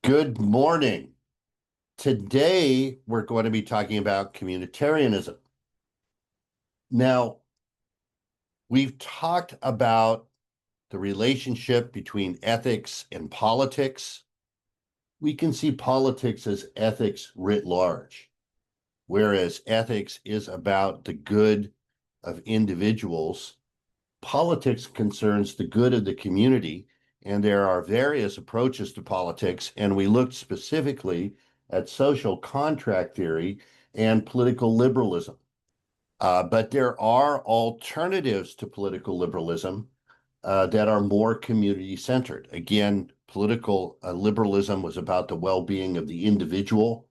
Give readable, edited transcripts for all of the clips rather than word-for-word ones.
Good morning. Today, we're going to be talking about communitarianism. Now, we've talked about the relationship between ethics and politics. We can see politics as ethics writ large, whereas ethics is about the good of individuals. Politics concerns the good of the community, and there are various approaches to politics, and we looked specifically at social contract theory and political liberalism. But there are alternatives to political liberalism that are more community-centered. Again, political liberalism was about the well-being of the individual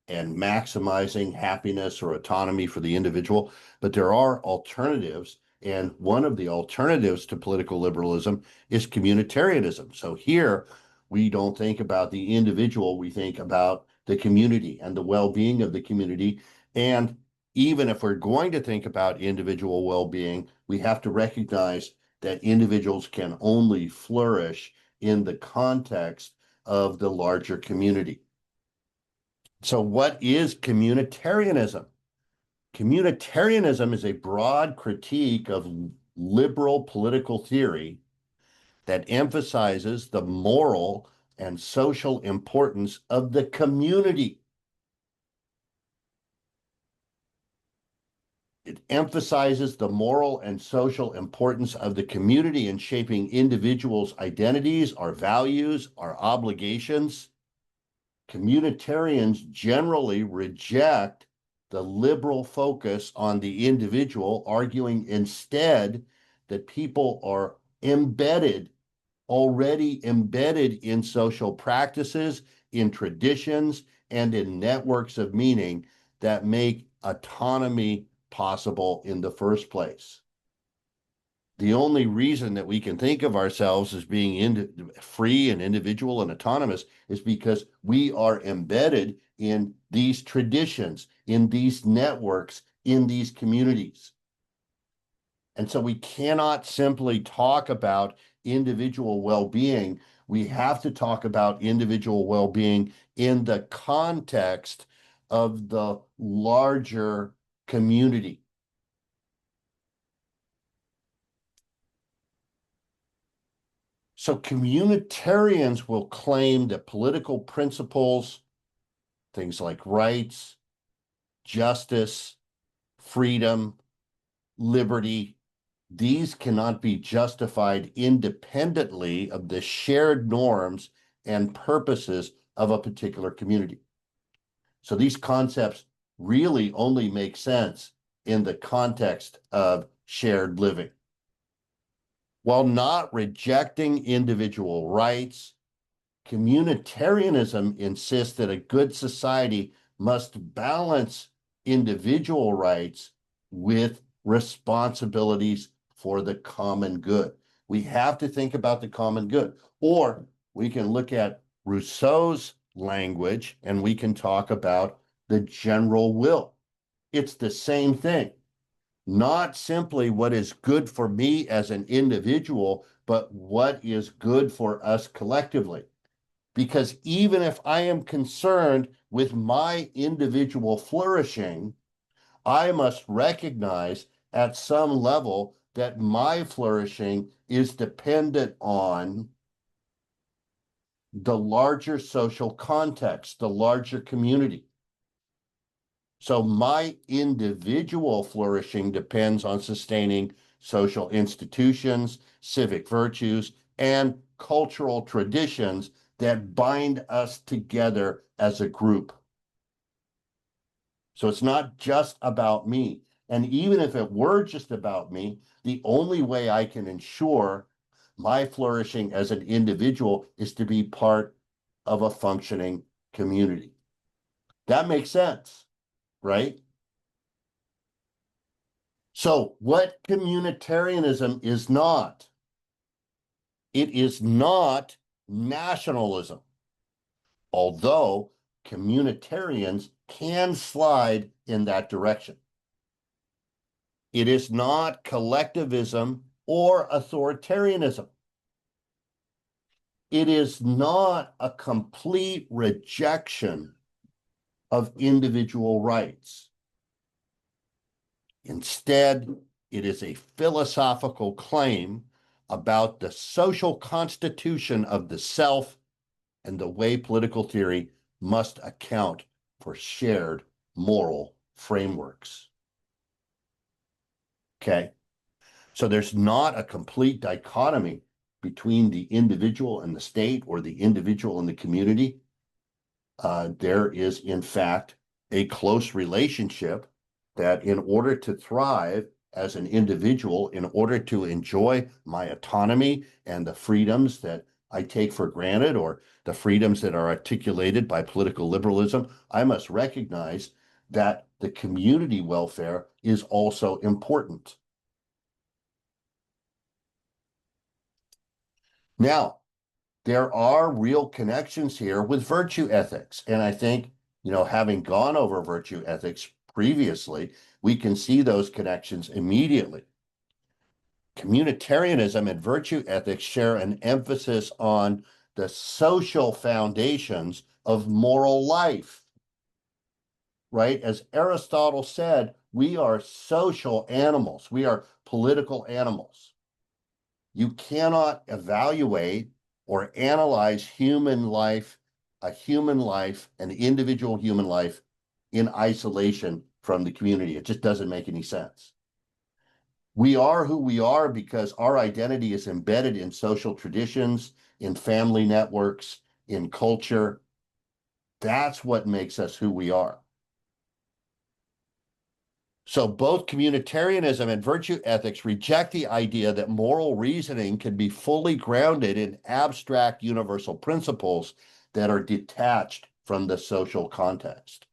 and maximizing happiness or autonomy for the individual, but there are alternatives. And one of the alternatives to political liberalism is communitarianism. So here, we don't think about the individual, we think about the community and the well-being of the community. And even if we're going to think about individual well-being, we have to recognize that individuals can only flourish in the context of the larger community. So what is communitarianism? Communitarianism is a broad critique of liberal political theory that emphasizes the moral and social importance of the community. It emphasizes the moral and social importance of the community in shaping individuals' identities, our values, our obligations. Communitarians generally reject the liberal focus on the individual, arguing instead that people are already embedded in social practices, in traditions, and in networks of meaning that make autonomy possible in the first place. The only reason that we can think of ourselves as being free and individual and autonomous is because we are embedded in these traditions, in these networks, in these communities. And so we cannot simply talk about individual well-being. We have to talk about individual well-being in the context of the larger community. So communitarians will claim that political principles, things like rights, justice, freedom, liberty, these cannot be justified independently of the shared norms and purposes of a particular community. So these concepts really only make sense in the context of shared living. While not rejecting individual rights, communitarianism insists that a good society must balance individual rights with responsibilities for the common good. We have to think about the common good. Or we can look at Rousseau's language and we can talk about the general will. It's the same thing. Not simply what is good for me as an individual, but what is good for us collectively. Because even if I am concerned with my individual flourishing, I must recognize at some level that my flourishing is dependent on the larger social context, the larger community. So my individual flourishing depends on sustaining social institutions, civic virtues, and cultural traditions that bind us together as a group. So it's not just about me. And even if it were just about me, the only way I can ensure my flourishing as an individual is to be part of a functioning community. That makes sense, right? So what communitarianism is not? It is not nationalism, although communitarians can slide in that direction. It is not collectivism or authoritarianism. it is not a complete rejection of individual rights. Instead, it is a philosophical claim about the social constitution of the self and the way political theory must account for shared moral frameworks. Okay, so there's not a complete dichotomy between the individual and the state, or the individual and the community. There is, in fact, a close relationship that in order to thrive as an individual, in order to enjoy my autonomy and the freedoms that I take for granted, or the freedoms that are articulated by political liberalism, I must recognize that the community welfare is also important. Now, there are real connections here with virtue ethics. And I think, having gone over virtue ethics previously, we can see those connections immediately. Communitarianism and virtue ethics share an emphasis on the social foundations of moral life, right? As Aristotle said, we are social animals. We are political animals. You cannot evaluate or analyze human life, an individual human life, in isolation from the community. It just doesn't make any sense. We are who we are because our identity is embedded in social traditions, in family networks, in culture. That's what makes us who we are. So both communitarianism and virtue ethics reject the idea that moral reasoning can be fully grounded in abstract universal principles that are detached from the social context.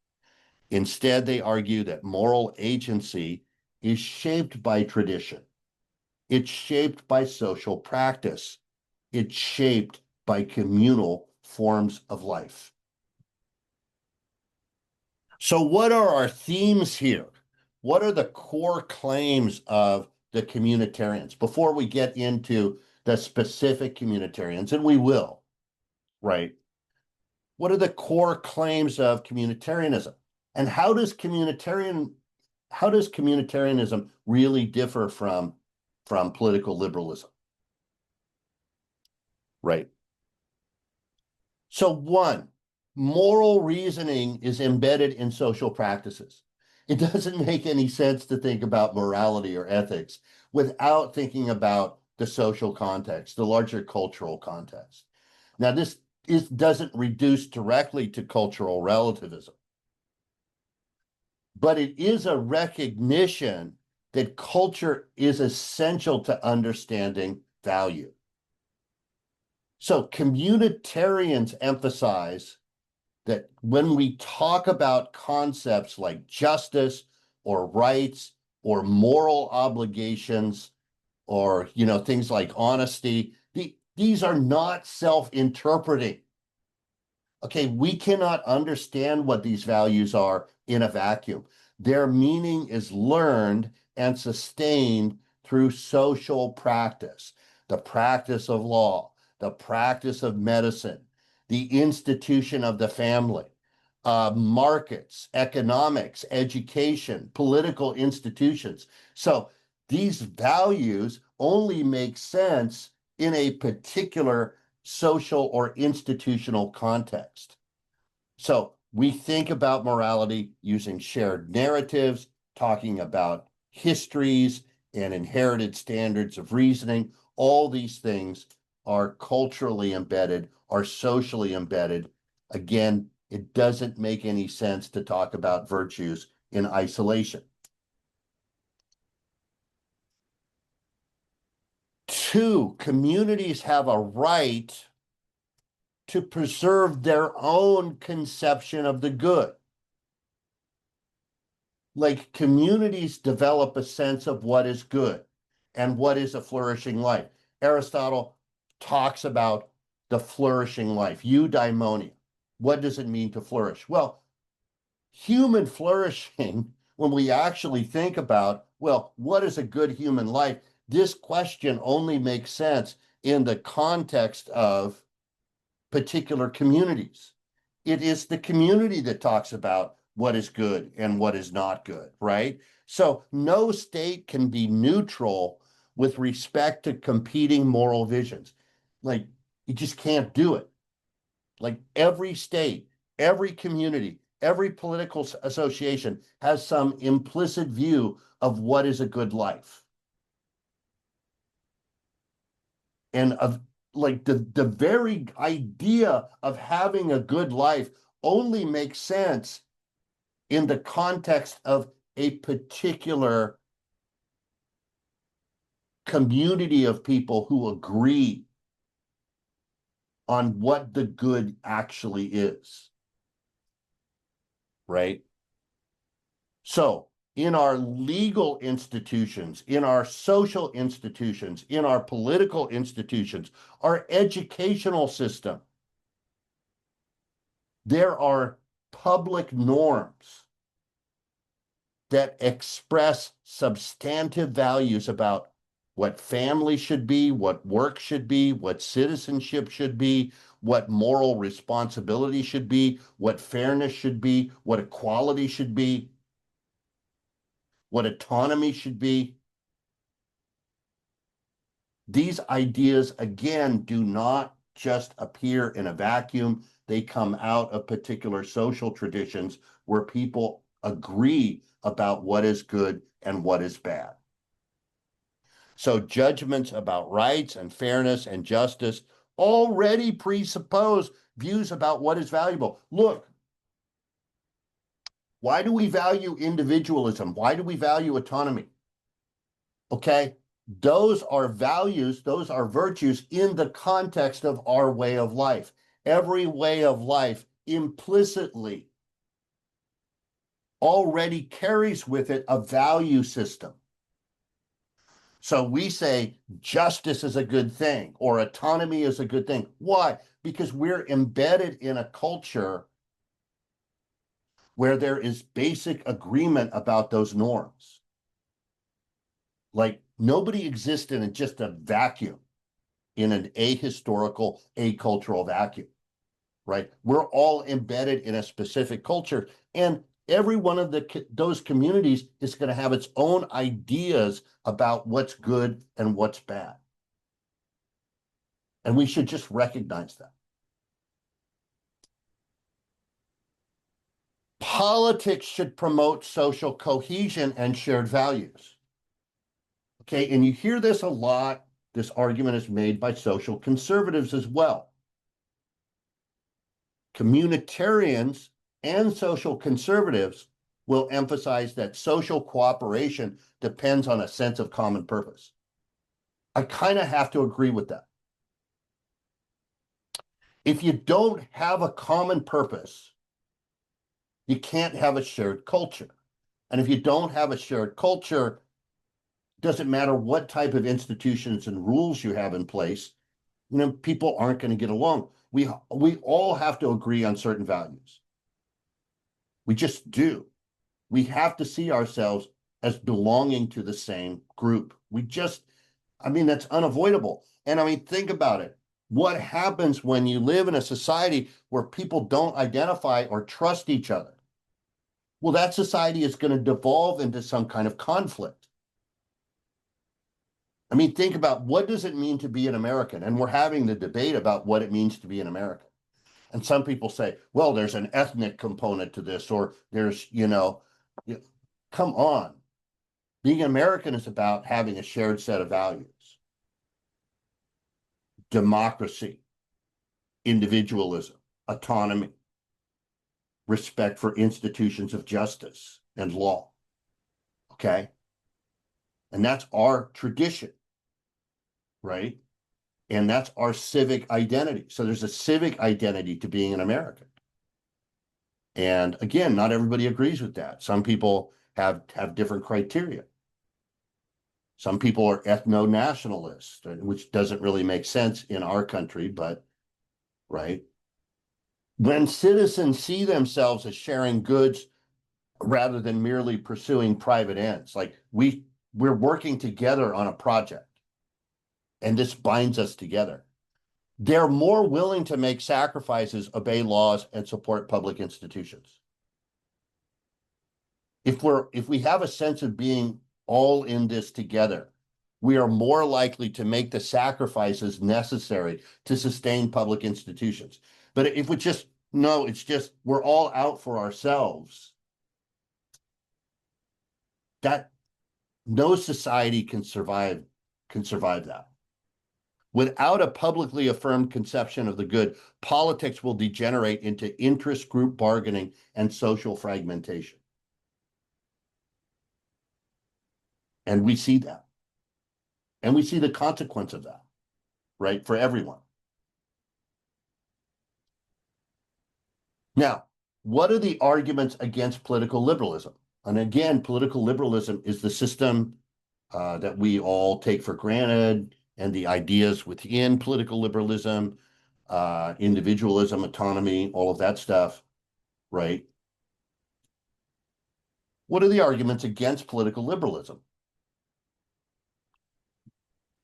Instead, they argue that moral agency is shaped by tradition. It's shaped by social practice. It's shaped by communal forms of life. So what are our themes here? What are the core claims of the communitarians before we get into the specific communitarians? And we will, right? What are the core claims of communitarianism? And how does communitarianism really differ from political liberalism? Right. So one, moral reasoning is embedded in social practices. It doesn't make any sense to think about morality or ethics without thinking about the social context, the larger cultural context. Now, this doesn't reduce directly to cultural relativism, but it is a recognition that culture is essential to understanding value. So communitarians emphasize that when we talk about concepts like justice or rights or moral obligations, or things like honesty, these are not self-interpreting. Okay, we cannot understand what these values are in a vacuum. Their meaning is learned and sustained through social practice, the practice of law, the practice of medicine, the institution of the family, markets, economics, education, political institutions. So these values only make sense in a particular social or institutional context. So we think about morality using shared narratives, talking about histories and inherited standards of reasoning. All these things are culturally embedded, are socially embedded. Again, it doesn't make any sense to talk about virtues in isolation. Two, communities have a right to preserve their own conception of the good. Like, communities develop a sense of what is good and what is a flourishing life. Aristotle talks about the flourishing life, eudaimonia. What does it mean to flourish? Well, human flourishing, when we actually think about, well, what is a good human life? This question only makes sense in the context of particular communities. It is the community that talks about what is good and what is not good, right? So no state can be neutral with respect to competing moral visions. Like, you just can't do it. Like, every state, every community, every political association has some implicit view of what is a good life. And of like the very idea of having a good life only makes sense in the context of a particular community of people who agree on what the good actually is, right? So in our legal institutions, in our social institutions, in our political institutions, our educational system, there are public norms that express substantive values about what family should be, what work should be, what citizenship should be, what moral responsibility should be, what fairness should be, what equality should be, what autonomy should be. These ideas, again, do not just appear in a vacuum. They come out of particular social traditions where people agree about what is good and what is bad. So judgments about rights and fairness and justice already presuppose views about what is valuable. Look, why do we value individualism? Why do we value autonomy? Okay, those are values, those are virtues in the context of our way of life. Every way of life implicitly already carries with it a value system. So we say justice is a good thing or autonomy is a good thing. Why? Because we're embedded in a culture where there is basic agreement about those norms. Like, nobody existed in just a vacuum, in an ahistorical, acultural vacuum, right? We're all embedded in a specific culture, and every one of those communities is going to have its own ideas about what's good and what's bad. And we should just recognize that. Politics should promote social cohesion and shared values. Okay, and you hear this a lot. This argument is made by social conservatives as well. Communitarians and social conservatives will emphasize that social cooperation depends on a sense of common purpose. I kind of have to agree with that. If you don't have a common purpose, you can't have a shared culture. And if you don't have a shared culture, doesn't matter what type of institutions and rules you have in place, people aren't going to get along. We all have to agree on certain values. We just do. We have to see ourselves as belonging to the same group. That's unavoidable. And think about it. What happens when you live in a society where people don't identify or trust each other? Well, that society is going to devolve into some kind of conflict. Think about, what does it mean to be an American? And we're having the debate about what it means to be an American. And some people say, well, there's an ethnic component to this, or there's, come on. Being American is about having a shared set of values. Democracy, individualism, autonomy, respect for institutions of justice and law. Okay? And that's our tradition, right? And that's our civic identity. So there's a civic identity to being an American. And again, not everybody agrees with that. Some people have different criteria. Some people are ethno-nationalists, which doesn't really make sense in our country, but right. When citizens see themselves as sharing goods rather than merely pursuing private ends, like we're working together on a project, and this binds us together. they're more willing to make sacrifices, obey laws, and support public institutions. If we have a sense of being all in this together, we are more likely to make the sacrifices necessary to sustain public institutions. But if we just, no, it's just, we're all out for ourselves, that no society can survive that. Without a publicly affirmed conception of the good, politics will degenerate into interest group bargaining and social fragmentation. And we see that. And we see the consequence of that, right, for everyone. Now, what are the arguments against political liberalism? And again, political liberalism is the system that we all take for granted, and the ideas within political liberalism, individualism, autonomy, all of that stuff, right? What are the arguments against political liberalism?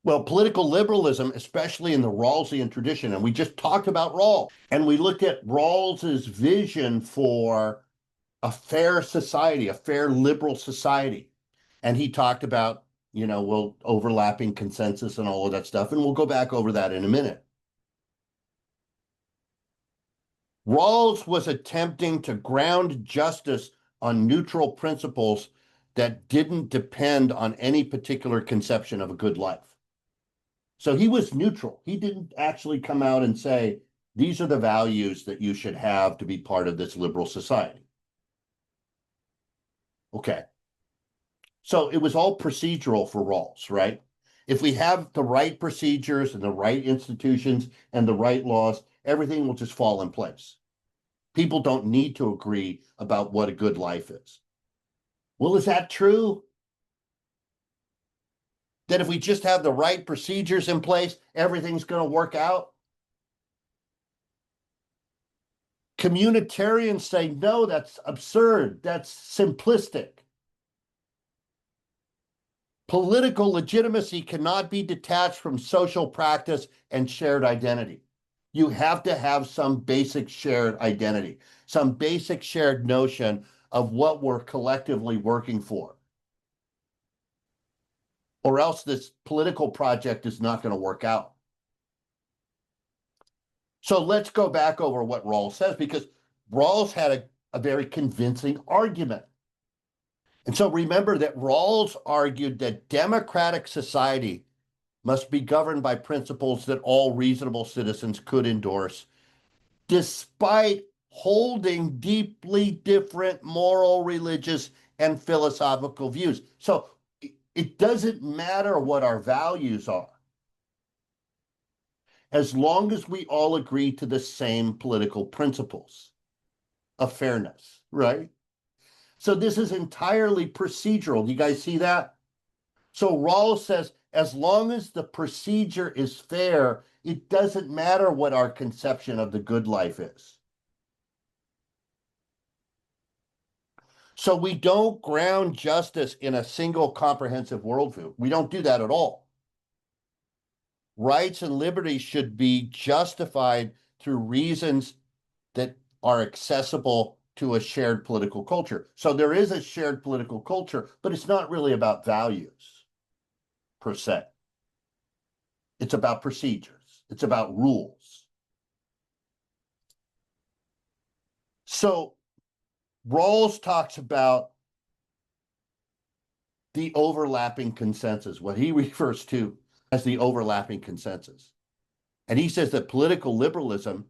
Well, political liberalism, especially in the Rawlsian tradition, and we just talked about Rawls, and we looked at Rawls's vision for a fair society, a fair liberal society. And he talked about, well, overlapping consensus and all of that stuff, and we'll go back over that in a minute. Rawls was attempting to ground justice on neutral principles that didn't depend on any particular conception of a good life. So he was neutral. He didn't actually come out and say, these are the values that you should have to be part of this liberal society. Okay. So it was all procedural for Rawls, right? If we have the right procedures and the right institutions and the right laws, everything will just fall in place. People don't need to agree about what a good life is. Well, is that true? That if we just have the right procedures in place, everything's going to work out? Communitarians say, no, that's absurd. That's simplistic. Political legitimacy cannot be detached from social practice and shared identity. You have to have some basic shared identity, some basic shared notion of what we're collectively working for. Or else this political project is not going to work out. So let's go back over what Rawls says, because Rawls had a very convincing argument. And so remember that Rawls argued that democratic society must be governed by principles that all reasonable citizens could endorse, despite holding deeply different moral, religious, and philosophical views. So it doesn't matter what our values are, as long as we all agree to the same political principles of fairness, right? So this is entirely procedural. Do you guys see that? So Rawls says, as long as the procedure is fair, it doesn't matter what our conception of the good life is. So we don't ground justice in a single comprehensive worldview. We don't do that at all. Rights and liberties should be justified through reasons that are accessible to a shared political culture. So there is a shared political culture, but it's not really about values per se. It's about procedures. It's about rules. So Rawls talks about the overlapping consensus, what he refers to as the overlapping consensus. And he says that political liberalism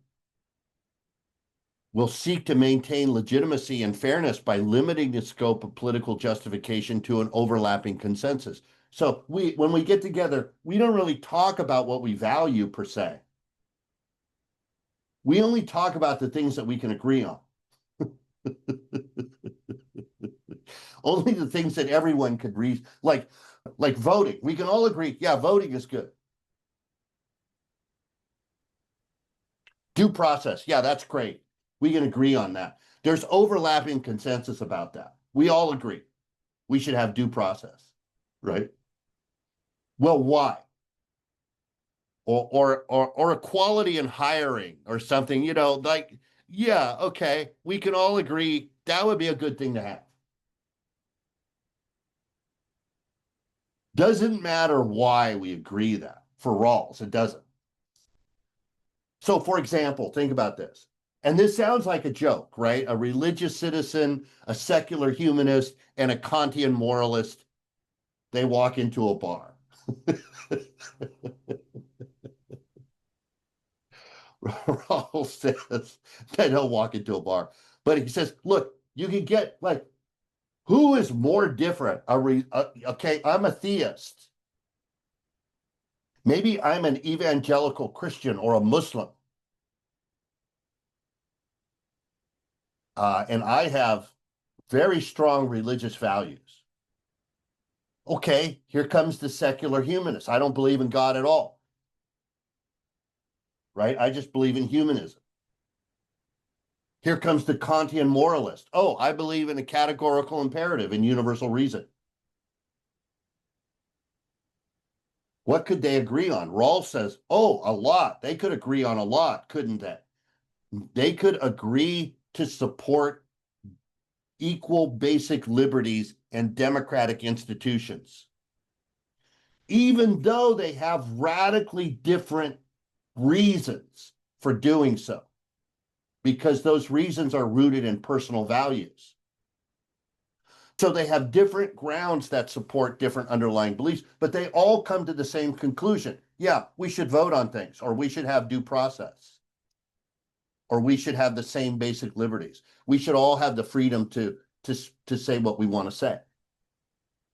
will seek to maintain legitimacy and fairness by limiting the scope of political justification to an overlapping consensus. So when we get together, we don't really talk about what we value per se. We only talk about the things that we can agree on. Only the things that everyone could read, like voting. We can all agree, yeah, voting is good. Due process, yeah, that's great. We can agree on that. There's overlapping consensus about that. We all agree. We should have due process, right? Well, why? or equality in hiring or something, like, yeah, okay, we can all agree that would be a good thing to have. Doesn't matter why we agree that. For Rawls, it doesn't. So, for example, think about this. And this sounds like a joke, right? A religious citizen, a secular humanist, and a Kantian moralist, they walk into a bar. Rawls says they don't walk into a bar. But he says, look, you can get, like, who is more different? Okay, I'm a theist. Maybe I'm an evangelical Christian or a Muslim. And I have very strong religious values. Okay, here comes the secular humanist. I don't believe in God at all. Right? I just believe in humanism. Here comes the Kantian moralist. Oh, I believe in a categorical imperative and universal reason. What could they agree on? Rawls says, oh, a lot. They could agree on a lot, couldn't they? They could agree to support equal basic liberties and democratic institutions, even though they have radically different reasons for doing so, because those reasons are rooted in personal values. So they have different grounds that support different underlying beliefs, but they all come to the same conclusion. Yeah, we should vote on things, or we should have due process, or we should have the same basic liberties. We should all have the freedom to say what we want to say.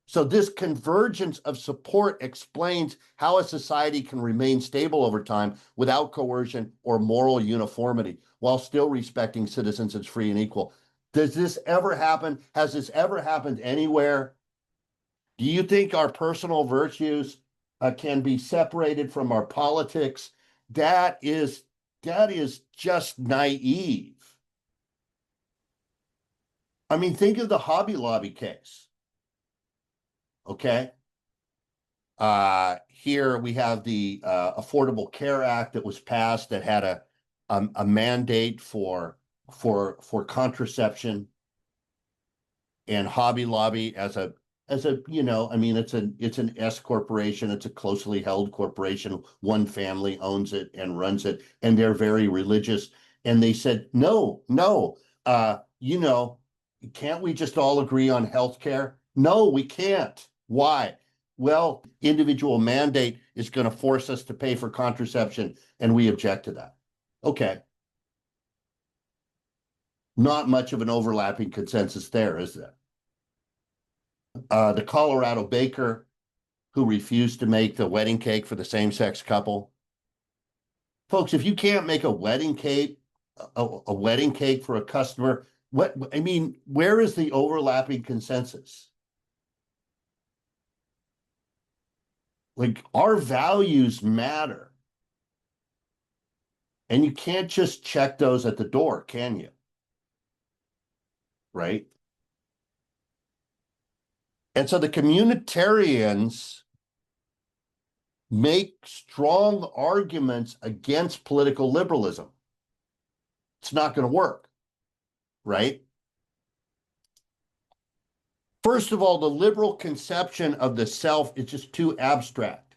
So this convergence of support explains how a society can remain stable over time without coercion or moral uniformity, while still respecting citizens as free and equal. Does this ever happen? Has this ever happened anywhere? Do you think our personal virtues can be separated from our politics? That is just naive. I mean, think of the Hobby Lobby case. Okay. Here we have the Affordable Care Act that was passed that had a mandate for contraception, and Hobby Lobby as a I mean, it's an S corporation. It's a closely held corporation. One family owns it and runs it, and they're very religious. And they said, no, can't we just all agree on health care? No, we can't. Why? Well, individual mandate is going to force us to pay for contraception, and we object to that. Okay. Not much of an overlapping consensus there, is there? The Colorado baker who refused to make the wedding cake for the same-sex couple. Folks, if you can't make a wedding cake for a customer, where is the overlapping consensus? Like, our values matter. And you can't just check those at the door, can you? Right? And so the communitarians make strong arguments against political liberalism. It's not going to work, right? First of all, the liberal conception of the self is just too abstract.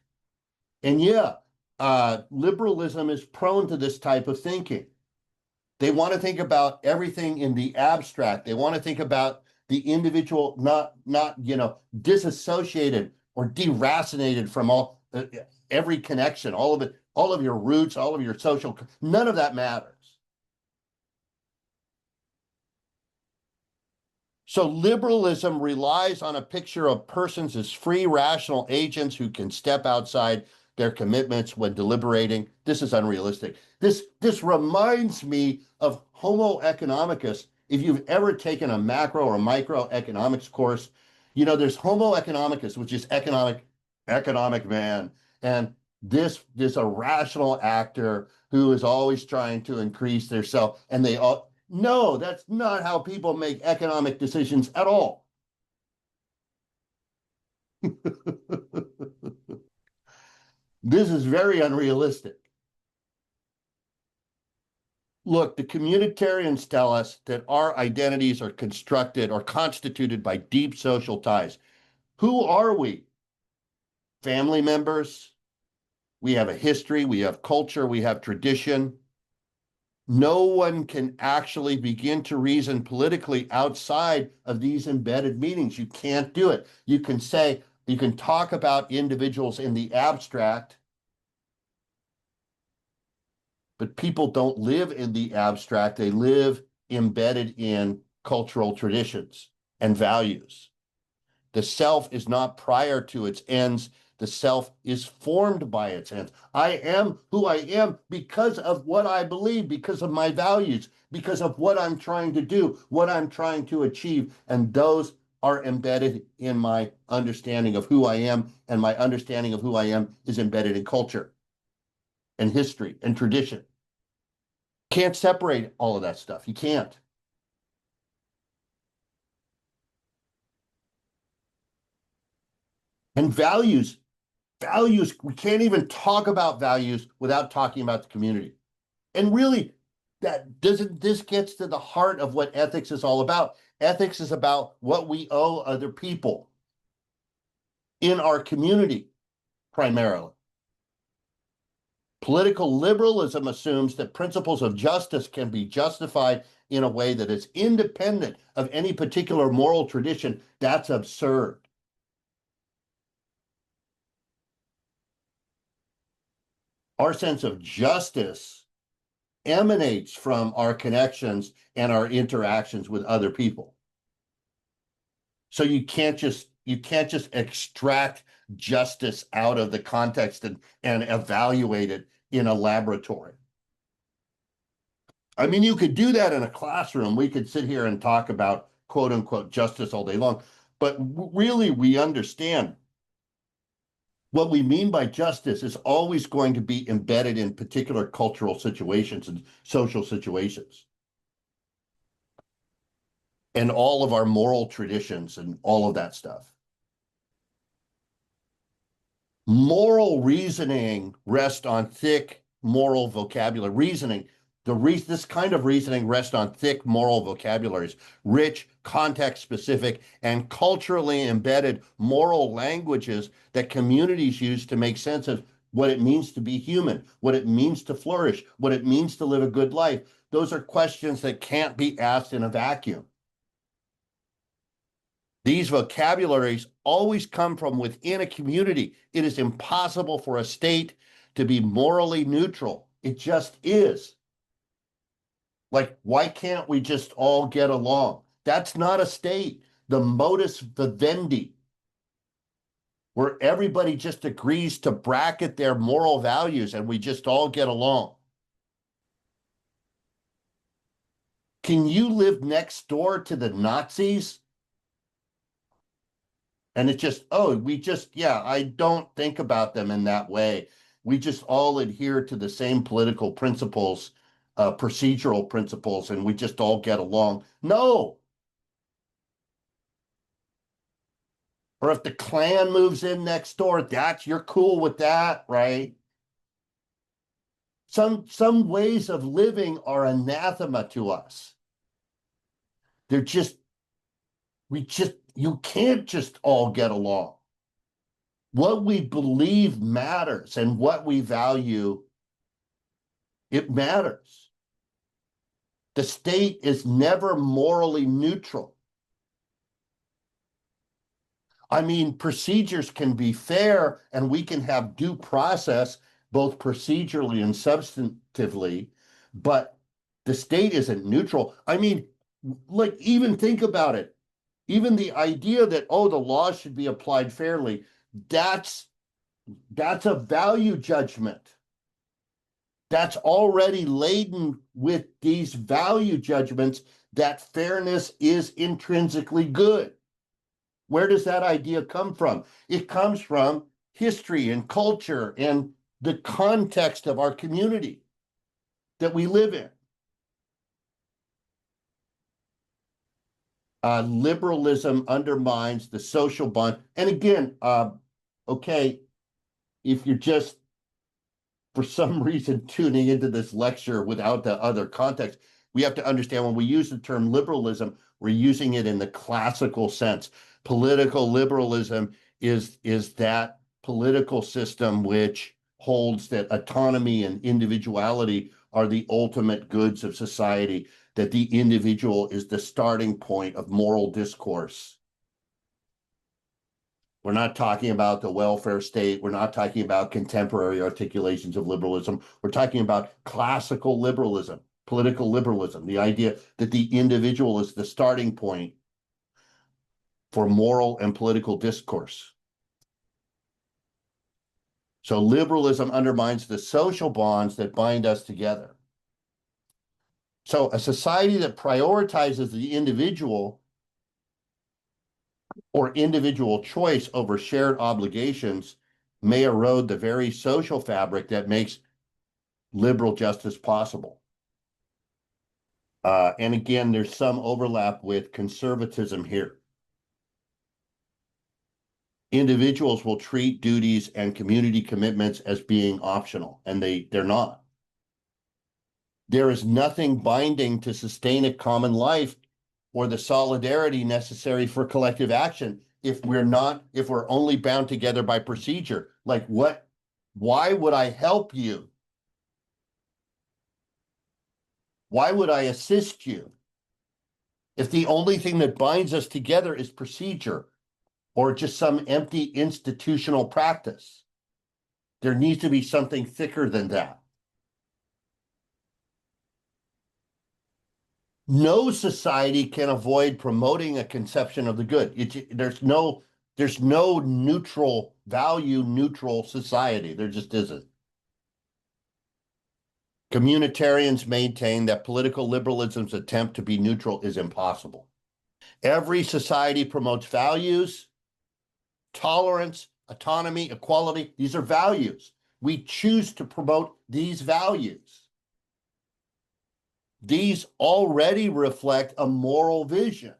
And yeah, liberalism is prone to this type of thinking. They want to think about everything in the abstract. They want to think about the individual, not disassociated or deracinated from every connection, all of it, all of your roots, all of your social, none of that matters. So liberalism relies on a picture of persons as free, rational agents who can step outside their commitments when deliberating. This is unrealistic. This reminds me of Homo economicus. If you've ever taken a macro or microeconomics course, there's Homo economicus, which is economic man, and this a rational actor who is always trying to increase their self, and they all. No, that's not how people make economic decisions at all. This is very unrealistic. Look, the communitarians tell us that our identities are constructed or constituted by deep social ties. Who are we? Family members. We have a history, we have culture, we have tradition. No one can actually begin to reason politically outside of these embedded meanings. You can't do it. You can talk about individuals in the abstract, but people don't live in the abstract. They live embedded in cultural traditions and values. The self is not prior to its ends. The self is formed by its ends. I am who I am because of what I believe, because of my values, because of what I'm trying to do, what I'm trying to achieve. And those are embedded in my understanding of who I am. And my understanding of who I am is embedded in culture and history and tradition. Can't separate all of that stuff. You can't. And values, we can't even talk about values without talking about the community. And really, this gets to the heart of what ethics is all about. Ethics is about what we owe other people in our community, primarily. Political liberalism assumes that principles of justice can be justified in a way that is independent of any particular moral tradition. That's absurd. Our sense of justice emanates from our connections and our interactions with other people. So you can't just extract justice out of the context and evaluate it in a laboratory. I mean, you could do that in a classroom. We could sit here and talk about quote unquote justice all day long, but really we understand what we mean by justice is always going to be embedded in particular cultural situations and social situations. And all of our moral traditions and all of that stuff. Moral reasoning rests on thick moral vocabulary. This kind of reasoning rests on thick moral vocabularies, rich, context-specific, and culturally embedded moral languages that communities use to make sense of what it means to be human, what it means to flourish, what it means to live a good life. Those are questions that can't be asked in a vacuum. These vocabularies always come from within a community. It is impossible for a state to be morally neutral. It just is. Like, why can't we just all get along? That's not a state. The modus vivendi, where everybody just agrees to bracket their moral values and we just all get along. Can you live next door to the Nazis? And it's just, I don't think about them in that way. We just all adhere to the same political principles, procedural principles, and we just all get along. No. Or if the Klan moves in next door, you're cool with that, right? Some ways of living are anathema to us. They're just, you can't just all get along. What we believe matters, and what we value, it matters. The state is never morally neutral. I mean, procedures can be fair and we can have due process, both procedurally and substantively, but the state isn't neutral. I mean, like, even think about it. Even the idea that, the law should be applied fairly, that's a value judgment. That's already laden with these value judgments that fairness is intrinsically good. Where does that idea come from? It comes from history and culture and the context of our community that we live in. Liberalism undermines the social bond. And again, if you're just for some reason tuning into this lecture without the other context, we have to understand when we use the term liberalism, we're using it in the classical sense. Political liberalism is that political system which holds that autonomy and individuality are the ultimate goods of society, that the individual is the starting point of moral discourse. We're not talking about the welfare state. We're not talking about contemporary articulations of liberalism. We're talking about classical liberalism, political liberalism, the idea that the individual is the starting point for moral and political discourse. So liberalism undermines the social bonds that bind us together. So a society that prioritizes the individual or individual choice over shared obligations may erode the very social fabric that makes liberal justice possible. And again, there's some overlap with conservatism here. Individuals will treat duties and community commitments as being optional, and they're not. There is nothing binding to sustain a common life or the solidarity necessary for collective action if we're only bound together by procedure. Like why would I help you? Why would I assist you if the only thing that binds us together is procedure or just some empty institutional practice? There needs to be something thicker than that. No society can avoid promoting a conception of the good. There's no neutral, value neutral society. There just isn't. Communitarians maintain that political liberalism's attempt to be neutral is impossible. Every society promotes values, tolerance, autonomy, equality. These are values. We choose to promote these values. These already reflect a moral vision.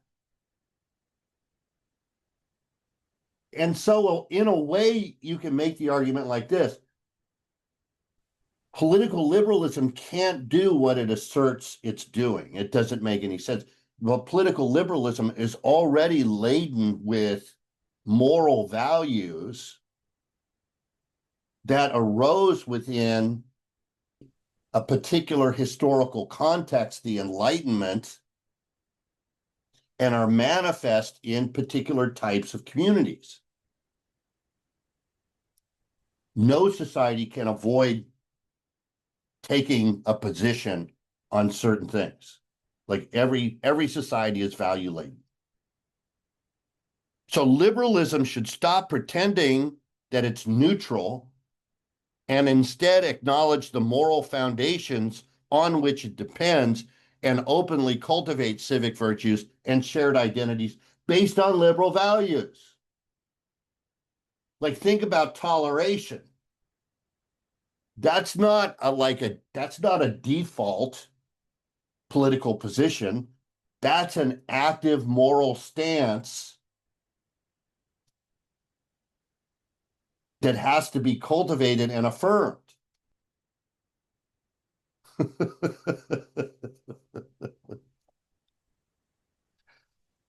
And so, in a way, you can make the argument like this. Political liberalism can't do what it asserts it's doing. It doesn't make any sense. Well, political liberalism is already laden with moral values that arose within a particular historical context, the Enlightenment, and are manifest in particular types of communities. No society can avoid taking a position on certain things. Like every society is value laden. So liberalism should stop pretending that it's neutral and instead acknowledge the moral foundations on which it depends and openly cultivate civic virtues and shared identities based on liberal values. Like, think about toleration. That's not a default political position. That's an active moral stance that has to be cultivated and affirmed.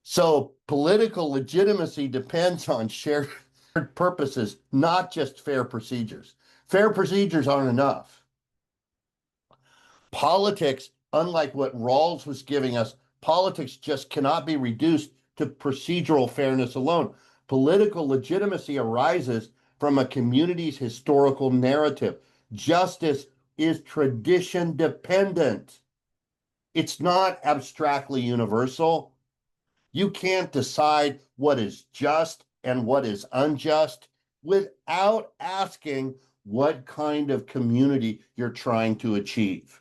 So political legitimacy depends on shared purposes, not just fair procedures. Fair procedures aren't enough. Politics, unlike what Rawls was giving us, politics just cannot be reduced to procedural fairness alone. Political legitimacy arises from a community's historical narrative. Justice is tradition dependent. It's not abstractly universal. You can't decide what is just and what is unjust without asking what kind of community you're trying to achieve.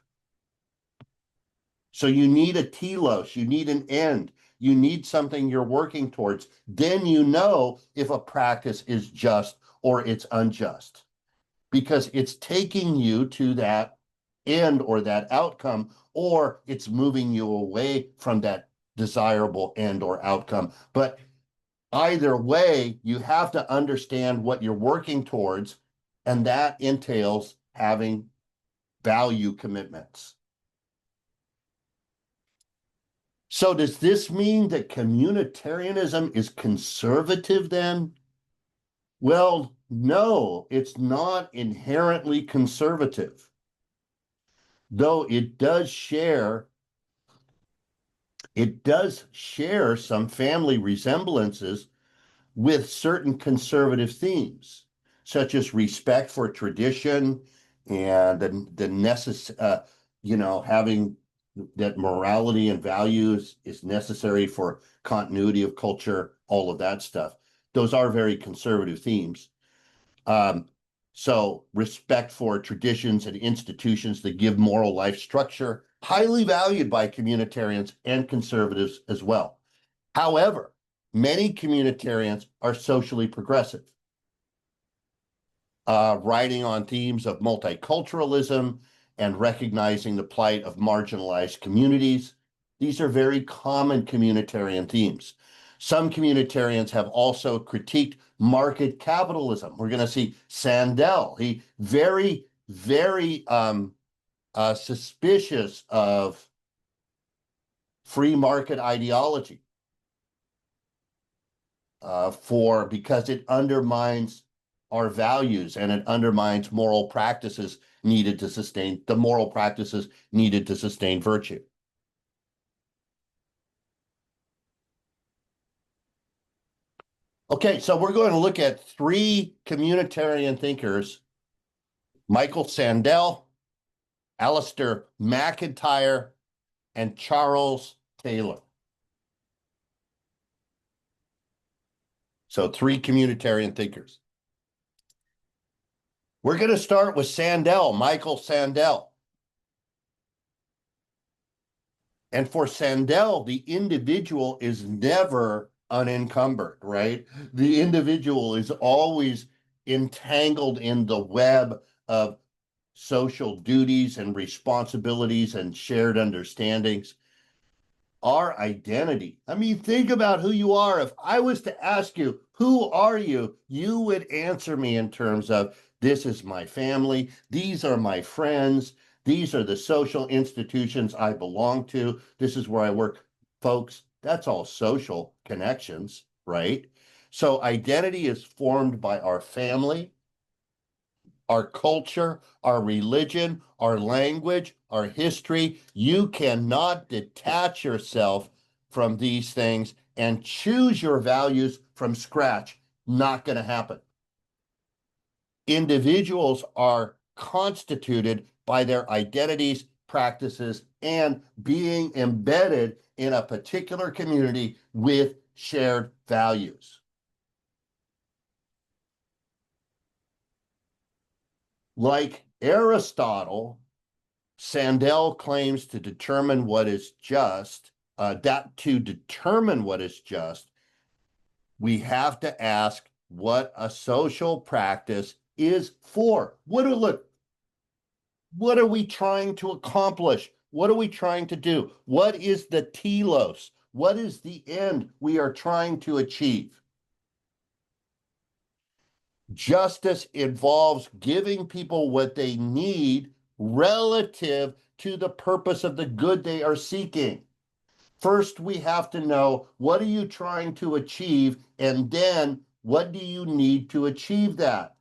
So you need a telos, you need an end, you need something you're working towards. Then you know if a practice is just or it's unjust, because it's taking you to that end or that outcome, or it's moving you away from that desirable end or outcome. But either way, you have to understand what you're working towards, and that entails having value commitments. So does this mean that communitarianism is conservative then? Well, no, it's not inherently conservative, though it does share some family resemblances with certain conservative themes, such as respect for tradition and having that morality and values is necessary for continuity of culture, all of that stuff. Those are very conservative themes. So respect for traditions and institutions that give moral life structure, highly valued by communitarians and conservatives as well. However, many communitarians are socially progressive, writing on themes of multiculturalism and recognizing the plight of marginalized communities. These are very common communitarian themes. Some communitarians have also critiqued market capitalism. We're going to see Sandel. He very, very suspicious of free market ideology because it undermines our values and it undermines moral practices needed to sustain virtue. Okay, so we're going to look at three communitarian thinkers: Michael Sandel, Alistair MacIntyre, and Charles Taylor. So three communitarian thinkers. We're going to start with Sandel, Michael Sandel. And for Sandel, the individual is never unencumbered, right? The individual is always entangled in the web of social duties and responsibilities and shared understandings. Our identity. I mean, think about who you are. If I was to ask you, who are you? You would answer me in terms of, this is my family, these are my friends, these are the social institutions I belong to, this is where I work. Folks, that's all social connections, right? So identity is formed by our family, our culture, our religion, our language, our history. You cannot detach yourself from these things and choose your values from scratch. Not going to happen. Individuals are constituted by their identities, practices, and being embedded in a particular community with shared values. Like Aristotle, Sandel claims to determine what is just, we have to ask what a social practice is for. What are we trying to accomplish? What are we trying to do? What is the telos? What is the end we are trying to achieve? Justice involves giving people what they need relative to the purpose of the good they are seeking. First, we have to know, what are you trying to achieve? And then, what do you need to achieve that?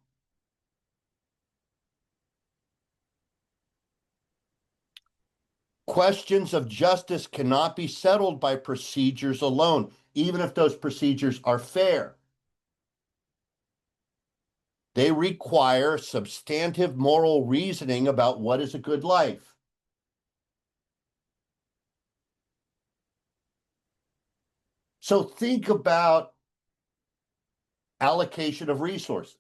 Questions of justice cannot be settled by procedures alone, even if those procedures are fair. They require substantive moral reasoning about what is a good life. So think about allocation of resources.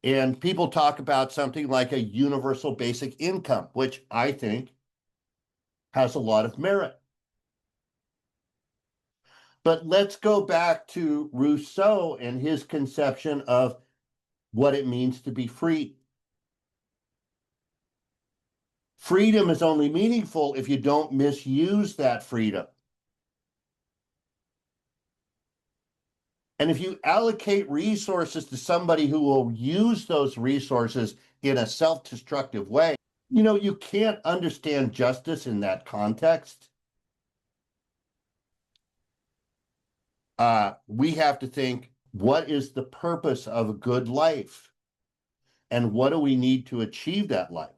And people talk about something like a universal basic income, which I think has a lot of merit. But let's go back to Rousseau and his conception of what it means to be free. Freedom is only meaningful if you don't misuse that freedom. And if you allocate resources to somebody who will use those resources in a self-destructive way, you can't understand justice in that context. We have to think, what is the purpose of a good life? And what do we need to achieve that life?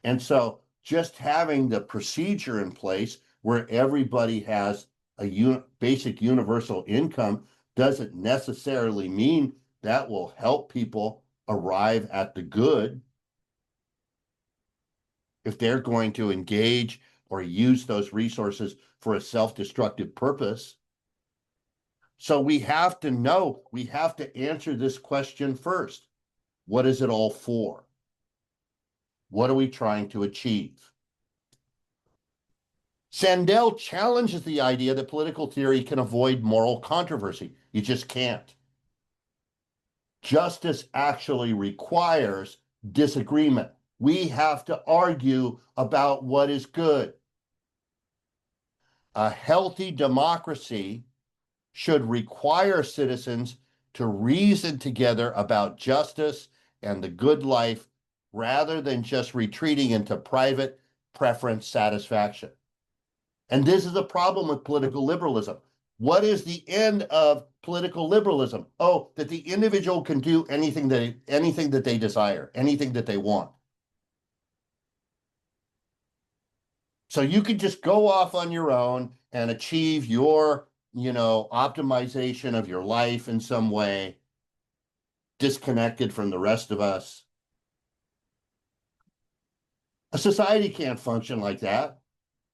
And so just having the procedure in place where everybody has a basic universal income doesn't necessarily mean that will help people arrive at the good if they're going to engage or use those resources for a self-destructive purpose. So we have to answer this question first. What is it all for? What are we trying to achieve? Sandel challenges the idea that political theory can avoid moral controversy. You just can't. Justice actually requires disagreement. We have to argue about what is good. A healthy democracy should require citizens to reason together about justice and the good life rather than just retreating into private preference satisfaction. And this is a problem with political liberalism. What is the end of political liberalism? Oh, that the individual can do anything that they desire, anything that they want. So you can just go off on your own and achieve your, optimization of your life in some way, disconnected from the rest of us. A society can't function like that.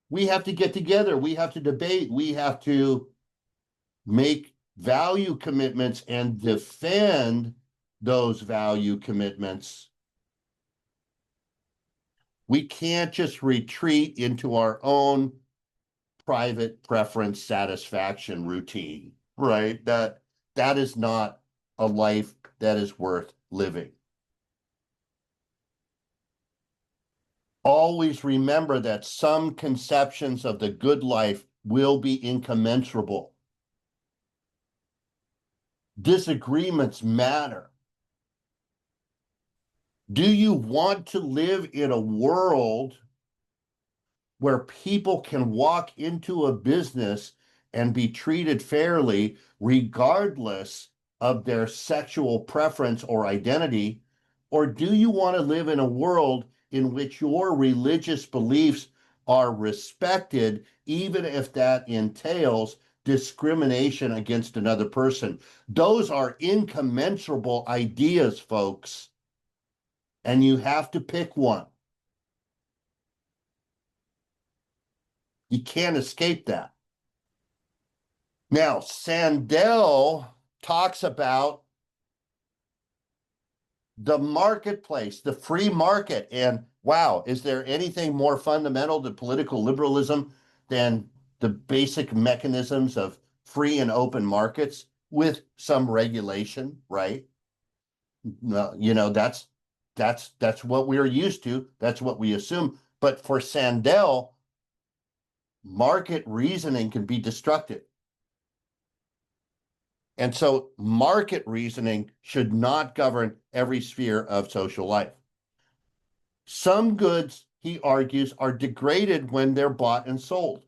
We have to get together. We have to debate. We have to make value commitments and defend those value commitments. We can't just retreat into our own private preference satisfaction routine, right? That is not a life that is worth living. Always remember that some conceptions of the good life will be incommensurable. Disagreements matter. Do you want to live in a world where people can walk into a business and be treated fairly regardless of their sexual preference or identity? Or do you want to live in a world in which your religious beliefs are respected, even if that entails discrimination against another person? Those are incommensurable ideas, folks, and you have to pick one. You can't escape that. Now, Sandel talks about the marketplace, the free market, and wow, is there anything more fundamental to political liberalism than the basic mechanisms of free and open markets with some regulation, right? That's what we're used to. That's what we assume. But for Sandel, market reasoning can be destructive. And so market reasoning should not govern every sphere of social life. Some goods, he argues, are degraded when they're bought and sold.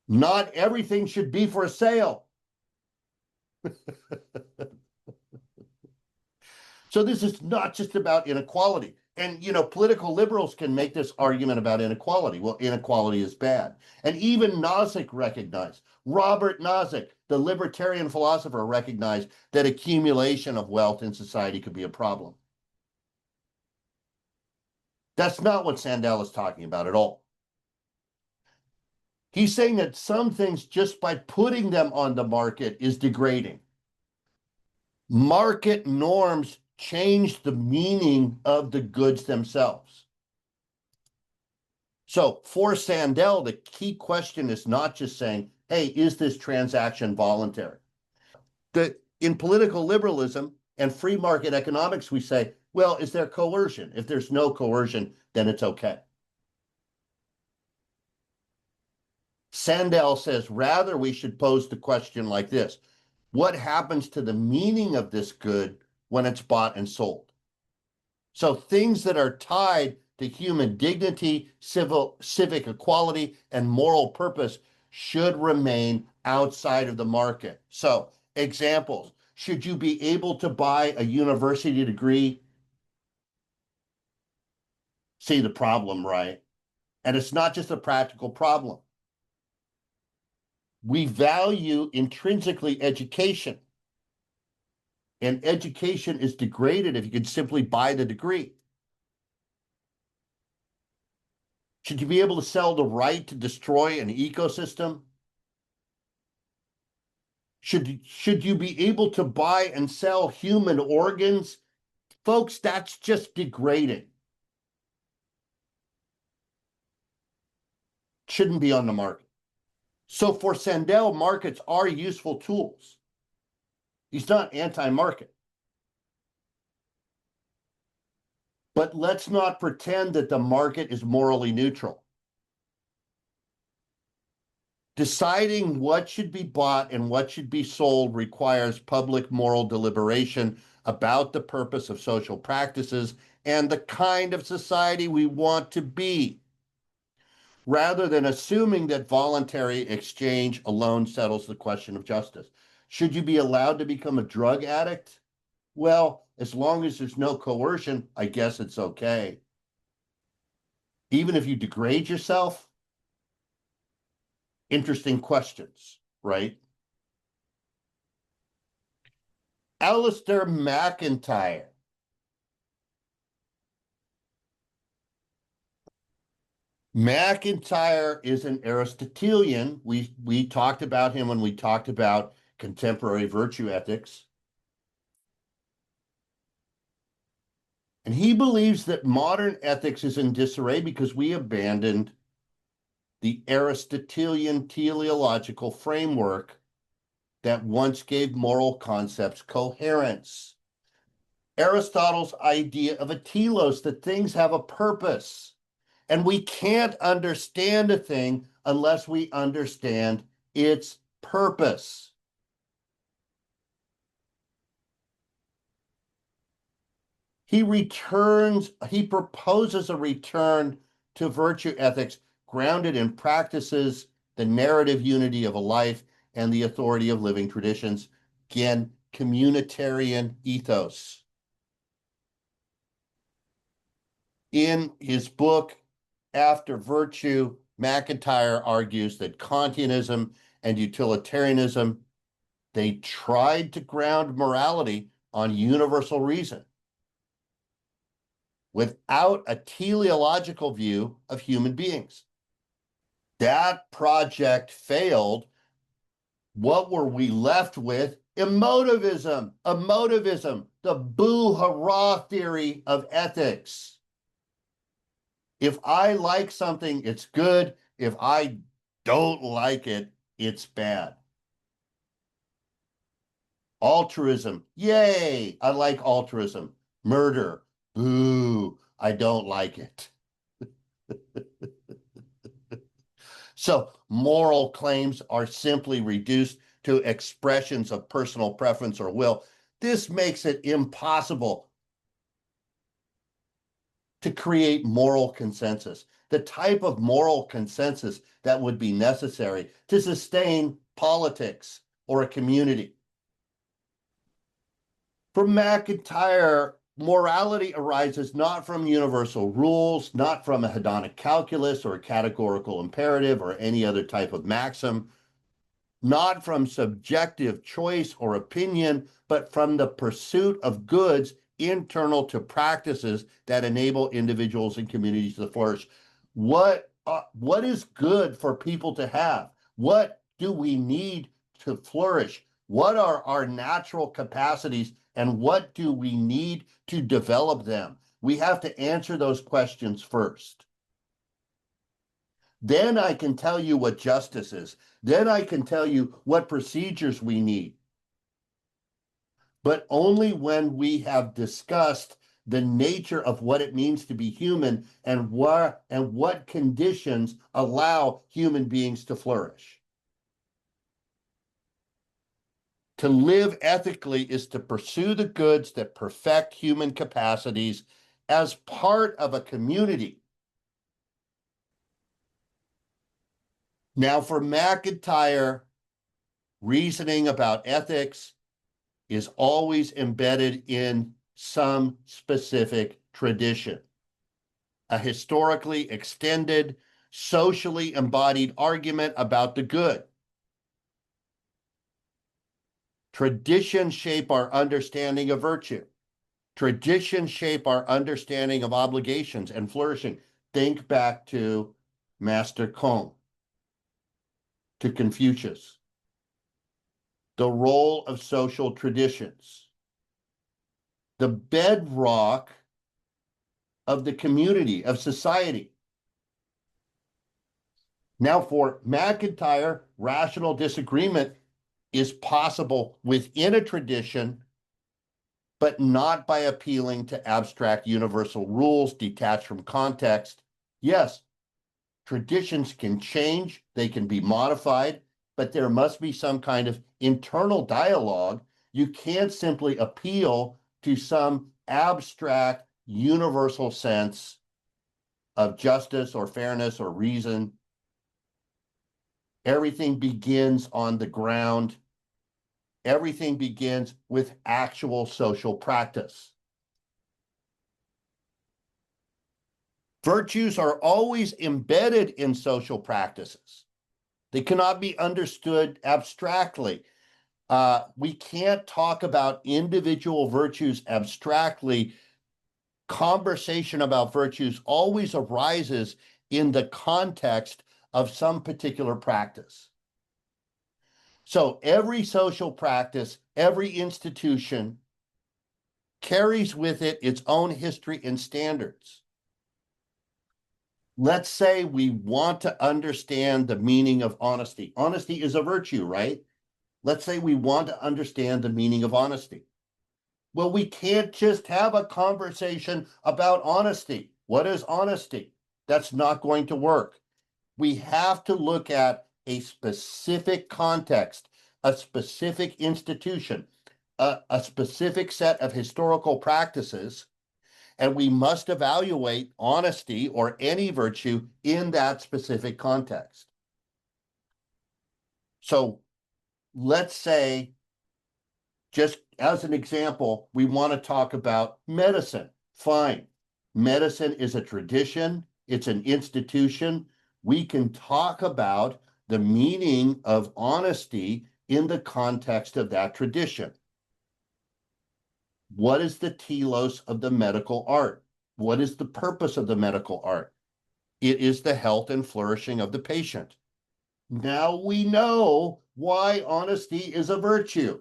Not everything should be for sale. So this is not just about inequality. And, political liberals can make this argument about inequality. Well, inequality is bad. And even Nozick recognized, Robert Nozick, the libertarian philosopher, recognized that accumulation of wealth in society could be a problem. That's not what Sandel is talking about at all. He's saying that some things, just by putting them on the market, is degrading. Market norms change the meaning of the goods themselves. So for Sandel, the key question is not just saying, hey, is this transaction voluntary? In political liberalism and free market economics, we say, well, is there coercion? If there's no coercion, then it's okay. Sandel says, rather, we should pose the question like this: what happens to the meaning of this good when it's bought and sold? So things that are tied to human dignity, civic equality, and moral purpose should remain outside of the market. So examples: should you be able to buy a university degree? See the problem, right? And it's not just a practical problem. We value intrinsically education, and education is degraded if you can simply buy the degree. Should you be able to sell the right to destroy an ecosystem? Should you be able to buy and sell human organs? Folks, that's just degrading. Shouldn't be on the market. So for Sandel, markets are useful tools. He's not anti-market. But let's not pretend that the market is morally neutral. Deciding what should be bought and what should be sold requires public moral deliberation about the purpose of social practices and the kind of society we want to be, rather than assuming that voluntary exchange alone settles the question of justice. Should you be allowed to become a drug addict? Well, as long as there's no coercion, I guess it's okay. Even if you degrade yourself? Interesting questions, right? Alistair MacIntyre. MacIntyre is an Aristotelian. We talked about him when we talked about contemporary virtue ethics. And he believes that modern ethics is in disarray because we abandoned the Aristotelian teleological framework that once gave moral concepts coherence. Aristotle's idea of a telos, that things have a purpose. And we can't understand a thing unless we understand its purpose. He proposes a return to virtue ethics grounded in practices, the narrative unity of a life, and the authority of living traditions. Again, communitarian ethos. In his book, After Virtue, MacIntyre argues that Kantianism and utilitarianism, they tried to ground morality on universal reason without a teleological view of human beings. That project failed. What were we left with? Emotivism, the boo-hurrah theory of ethics. If I like something, it's good. If I don't like it, it's bad. Altruism, yay, I like altruism. Murder, boo, I don't like it. So moral claims are simply reduced to expressions of personal preference or will. This makes it impossible to create moral consensus, the type of moral consensus that would be necessary to sustain politics or a community. For MacIntyre, morality arises not from universal rules, not from a hedonic calculus or a categorical imperative or any other type of maxim, not from subjective choice or opinion, but from the pursuit of goods internal to practices that enable individuals and communities to flourish. What is good for people to have? What do we need to flourish? What are our natural capacities, and what do we need to develop them? We have to answer those questions first. Then I can tell you what justice is. Then I can tell you what procedures we need. But only when we have discussed the nature of what it means to be human and what conditions allow human beings to flourish. To live ethically is to pursue the goods that perfect human capacities as part of a community. Now, for McIntyre, reasoning about ethics is always embedded in some specific tradition, a historically extended, socially embodied argument about the good. Traditions shape our understanding of virtue. Traditions shape our understanding of obligations and flourishing. Think back to Master Kong, to Confucius. The role of social traditions. The bedrock of the community, of society. Now, for McIntyre, rational disagreement is possible within a tradition, but not by appealing to abstract universal rules detached from context. Yes, traditions can change, they can be modified, but there must be some kind of internal dialogue. You can't simply appeal to some abstract universal sense of justice or fairness or reason. Everything begins on the ground. Everything begins with actual social practice. Virtues are always embedded in social practices. They cannot be understood abstractly. We can't talk about individual virtues abstractly. Conversation about virtues always arises in the context of some particular practice. So every social practice, every institution carries with it its own history and standards. Let's say we want to understand the meaning of honesty. Honesty is a virtue, right? Let's say we want to understand the meaning of honesty. Well, we can't just have a conversation about honesty. What is honesty? That's not going to work. We have to look at a specific context, a specific institution, a specific set of historical practices, and we must evaluate honesty or any virtue in that specific context. So let's say, just as an example, we want to talk about medicine. Fine. Medicine is a tradition, it's an institution. We can talk about the meaning of honesty in the context of that tradition. What is the telos of the medical art? What is the purpose of the medical art? It is the health and flourishing of the patient. Now we know why honesty is a virtue.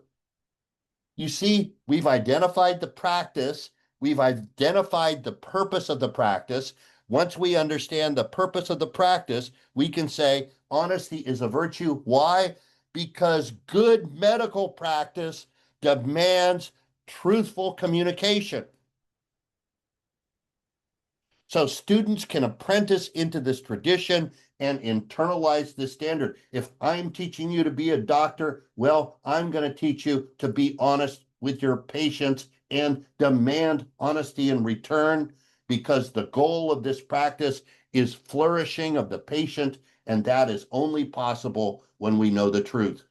You see, we've identified the practice, we've identified the purpose of the practice. Once we understand the purpose of the practice, we can say honesty is a virtue. Why? Because good medical practice demands truthful communication. So students can apprentice into this tradition and internalize this standard. If I'm teaching you to be a doctor, well, I'm going to teach you to be honest with your patients and demand honesty in return, because the goal of this practice is flourishing of the patient, and that is only possible when we know the truth.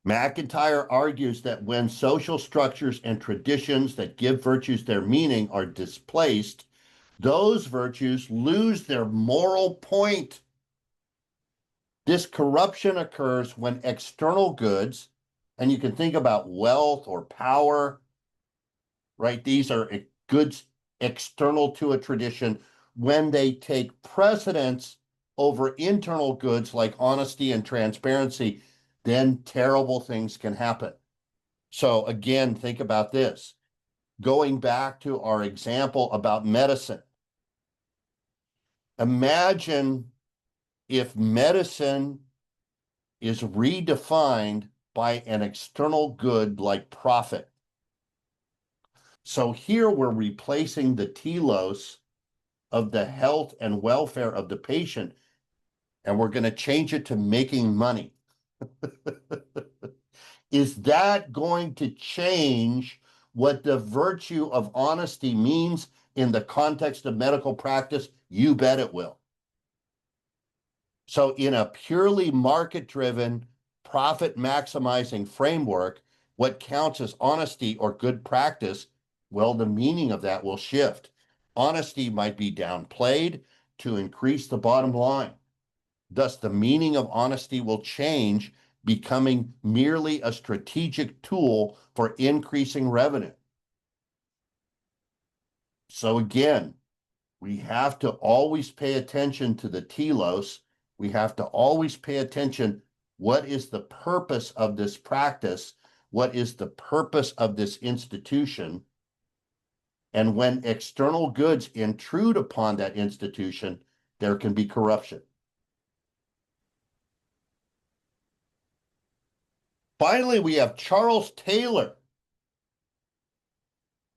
McIntyre argues that when social structures and traditions that give virtues their meaning are displaced, those virtues lose their moral point. This corruption occurs when external goods, and you can think about wealth or power, right? These are goods external to a tradition. When they take precedence over internal goods like honesty and transparency, then terrible things can happen. So again, think about this. Going back to our example about medicine. Imagine if medicine is redefined by an external good like profit. So here we're replacing the telos of the health and welfare of the patient, and we're going to change it to making money. Is that going to change what the virtue of honesty means in the context of medical practice? You bet it will. So in a purely market-driven, profit-maximizing framework, what counts as honesty or good practice, well, the meaning of that will shift. Honesty might be downplayed to increase the bottom line. Thus, the meaning of honesty will change, becoming merely a strategic tool for increasing revenue. So again, we have to always pay attention to the telos. We have to always pay attention. What is the purpose of this practice? What is the purpose of this institution? And when external goods intrude upon that institution, there can be corruption. Finally, we have Charles Taylor.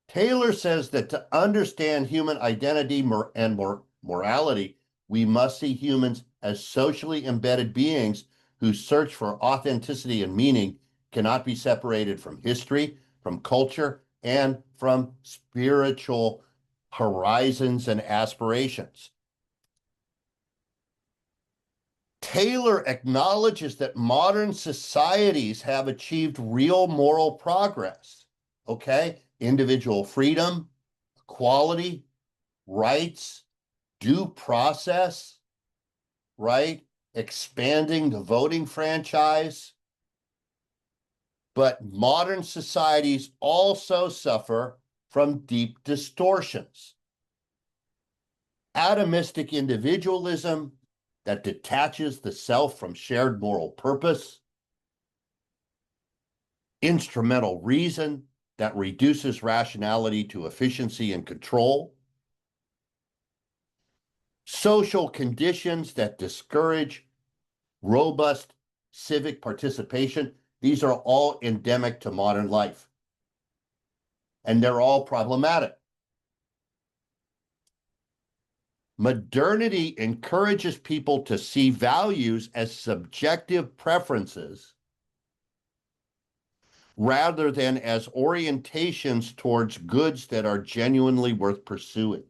Taylor says that to understand human identity and morality, we must see humans as socially embedded beings whose search for authenticity and meaning cannot be separated from history, from culture, and from spiritual horizons and aspirations. Taylor acknowledges that modern societies have achieved real moral progress, okay? Individual freedom, equality, rights, due process, right? Expanding the voting franchise. But modern societies also suffer from deep distortions. Atomistic individualism that detaches the self from shared moral purpose, instrumental reason that reduces rationality to efficiency and control, social conditions that discourage robust civic participation. These are all endemic to modern life, and they're all problematic. Modernity encourages people to see values as subjective preferences rather than as orientations towards goods that are genuinely worth pursuing.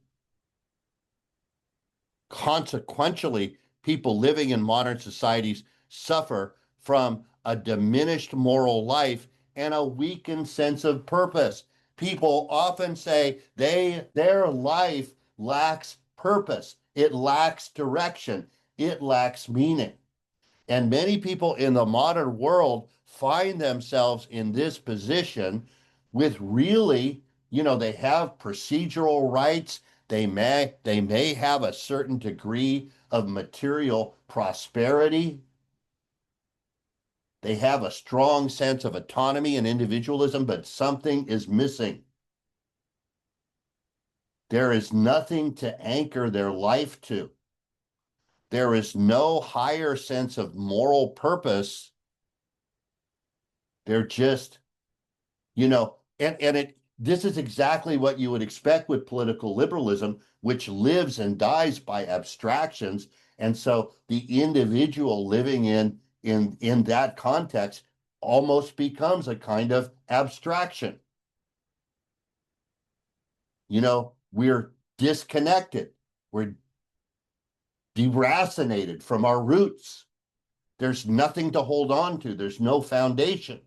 Consequentially, people living in modern societies suffer from a diminished moral life and a weakened sense of purpose. People often say their life lacks purpose, it lacks direction, it lacks meaning. And many people in the modern world find themselves in this position with really, they have procedural rights. They may have a certain degree of material prosperity. They have a strong sense of autonomy and individualism, but something is missing. There is nothing to anchor their life to. There is no higher sense of moral purpose. They're just, this is exactly what you would expect with political liberalism, which lives and dies by abstractions. And so the individual living in that context almost becomes a kind of abstraction. We're disconnected. We're deracinated from our roots. There's nothing to hold on to. There's no foundation.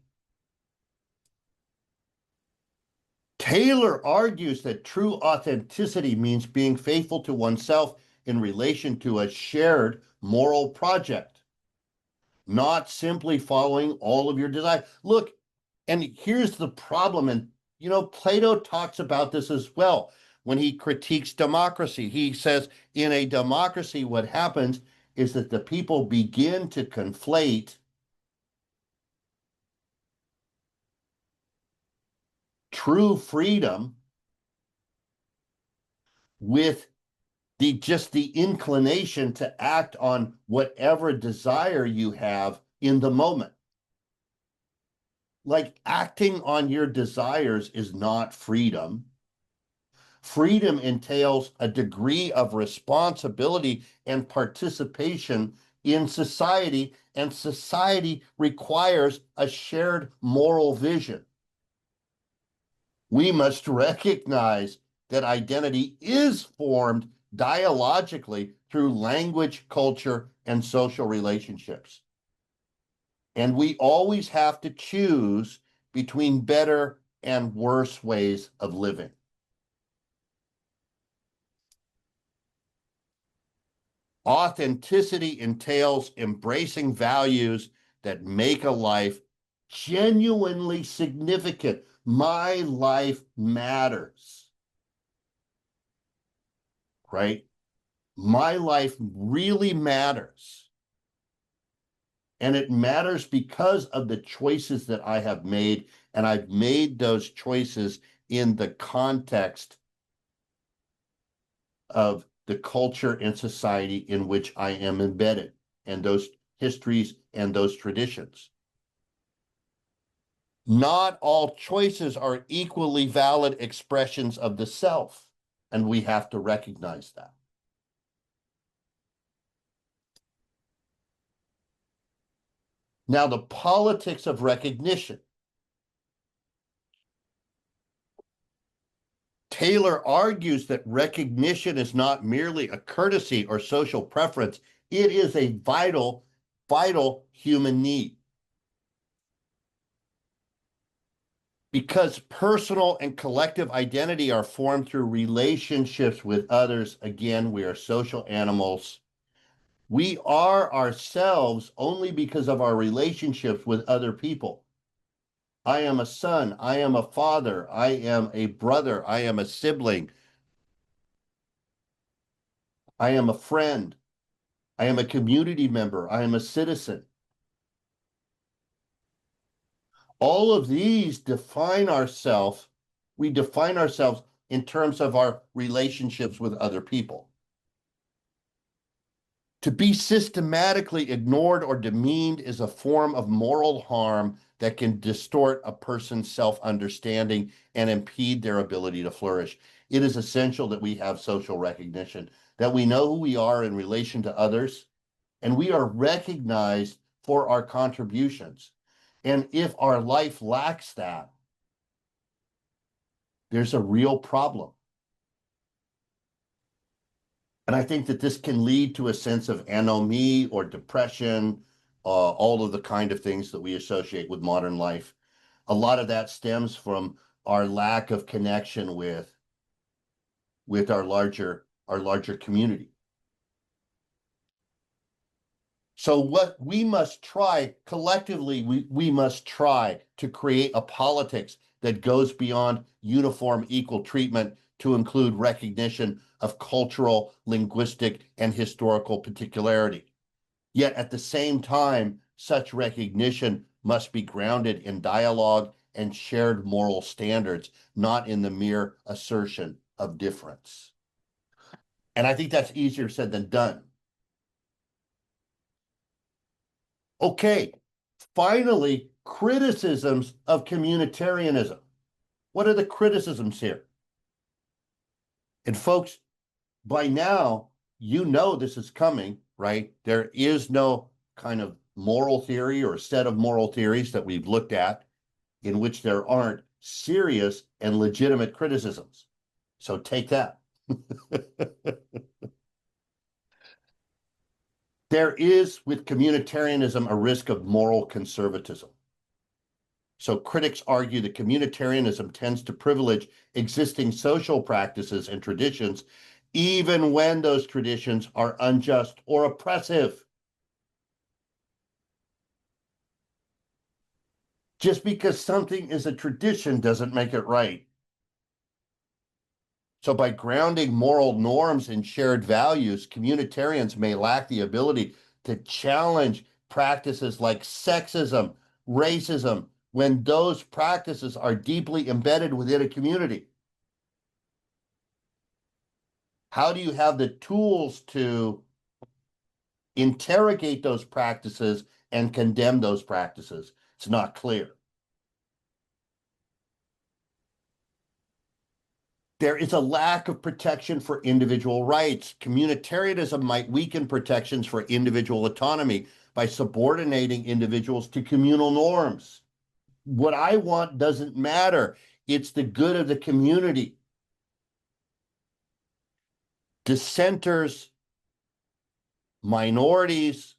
Taylor argues that true authenticity means being faithful to oneself in relation to a shared moral project, not simply following all of your desires. Look, and here's the problem, and Plato talks about this as well when he critiques democracy. He says, in a democracy, what happens is that the people begin to conflate true freedom with the inclination to act on whatever desire you have in the moment. like acting on your desires is not freedom. Freedom entails a degree of responsibility and participation in society, and society requires a shared moral vision. We must recognize that identity is formed dialogically through language, culture, and social relationships. And we always have to choose between better and worse ways of living. Authenticity entails embracing values that make a life genuinely significant. My life matters, right? My life really matters. And it matters because of the choices that I have made. And I've made those choices in the context of the culture and society in which I am embedded, and those histories and those traditions. Not all choices are equally valid expressions of the self, and we have to recognize that. Now, the politics of recognition. Taylor argues that recognition is not merely a courtesy or social preference, it is a vital human need. Because personal and collective identity are formed through relationships with others, again, we are social animals. We are ourselves only because of our relationships with other people. I am a son, I am a father, I am a brother, I am a sibling, I am a friend, I am a community member, I am a citizen. All of these define ourselves. We define ourselves in terms of our relationships with other people. To be systematically ignored or demeaned is a form of moral harm that can distort a person's self-understanding and impede their ability to flourish. It is essential that we have social recognition, that we know who we are in relation to others, and we are recognized for our contributions. And if our life lacks that, there's a real problem. And I think that this can lead to a sense of anomie or depression, all of the kind of things that we associate with modern life. A lot of that stems from our lack of connection with our larger community. So what we must try collectively, we must try to create a politics that goes beyond uniform equal treatment to include recognition of cultural, linguistic, and historical particularity. Yet at the same time, such recognition must be grounded in dialogue and shared moral standards, not in the mere assertion of difference. And I think that's easier said than done. Okay, finally, criticisms of communitarianism. What are the criticisms here? And folks, by now, you know this is coming, right? There is no kind of moral theory or set of moral theories that we've looked at in which there aren't serious and legitimate criticisms. So take that. There is, with communitarianism, a risk of moral conservatism. So critics argue that communitarianism tends to privilege existing social practices and traditions, even when those traditions are unjust or oppressive. Just because something is a tradition doesn't make it right. So by grounding moral norms in shared values, communitarians may lack the ability to challenge practices like sexism, racism, when those practices are deeply embedded within a community. How do you have the tools to interrogate those practices and condemn those practices? It's not clear. There is a lack of protection for individual rights. Communitarianism might weaken protections for individual autonomy by subordinating individuals to communal norms. What I want doesn't matter. It's the good of the community. Dissenters, minorities,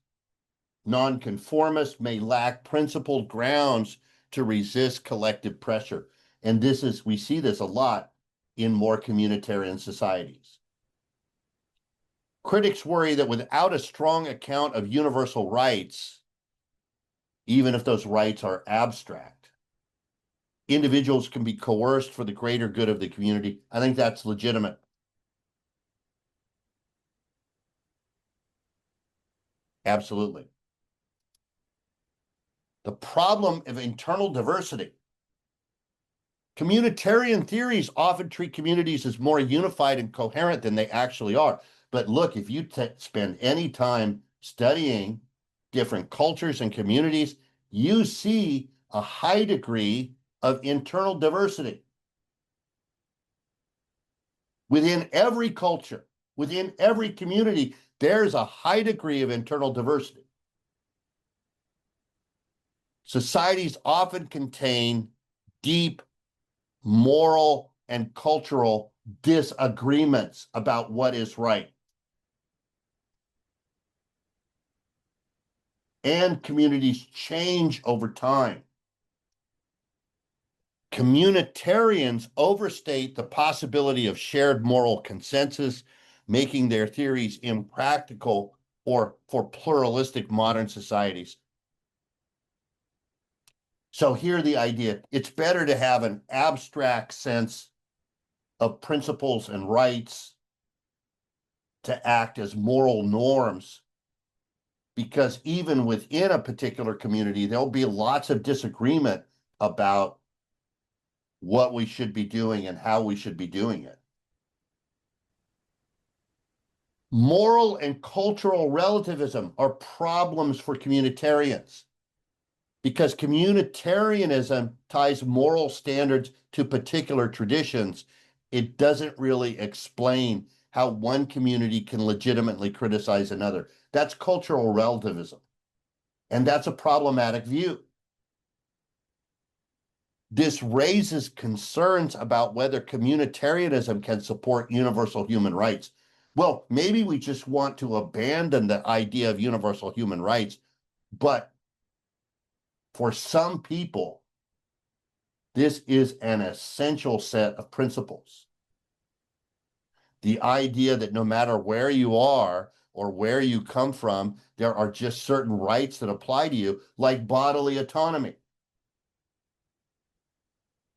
nonconformists may lack principled grounds to resist collective pressure. And we see this a lot in more communitarian societies. Critics worry that without a strong account of universal rights, even if those rights are abstract, individuals can be coerced for the greater good of the community. I think that's legitimate. Absolutely. The problem of internal diversity. Communitarian theories often treat communities as more unified and coherent than they actually are. But look, if you spend any time studying different cultures and communities, you see a high degree of internal diversity. Within every culture, within every community, there's a high degree of internal diversity. Societies often contain deep moral and cultural disagreements about what is right. And communities change over time. Communitarians overstate the possibility of shared moral consensus, making their theories impractical or for pluralistic modern societies. So here the idea, it's better to have an abstract sense of principles and rights to act as moral norms, because even within a particular community, there'll be lots of disagreement about what we should be doing and how we should be doing it. Moral and cultural relativism are problems for communitarians because communitarianism ties moral standards to particular traditions. It doesn't really explain how one community can legitimately criticize another. That's cultural relativism, and that's a problematic view. This raises concerns about whether communitarianism can support universal human rights. Well, maybe we just want to abandon the idea of universal human rights, but for some people, this is an essential set of principles. The idea that no matter where you are or where you come from, there are just certain rights that apply to you, like bodily autonomy.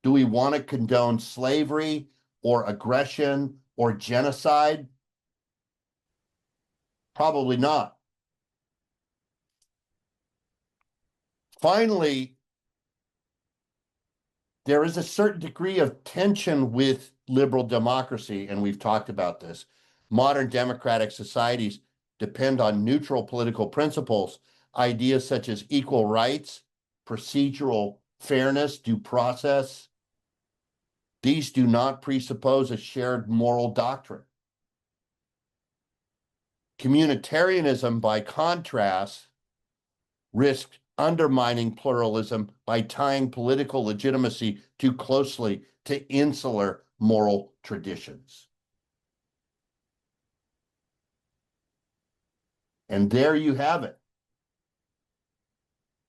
Do we want to condone slavery or aggression or genocide? Probably not. Finally, there is a certain degree of tension with liberal democracy, and we've talked about this. Modern democratic societies depend on neutral political principles, ideas such as equal rights, procedural fairness, due process. These do not presuppose a shared moral doctrine. Communitarianism, by contrast, risks undermining pluralism by tying political legitimacy too closely to insular moral traditions. And there you have it.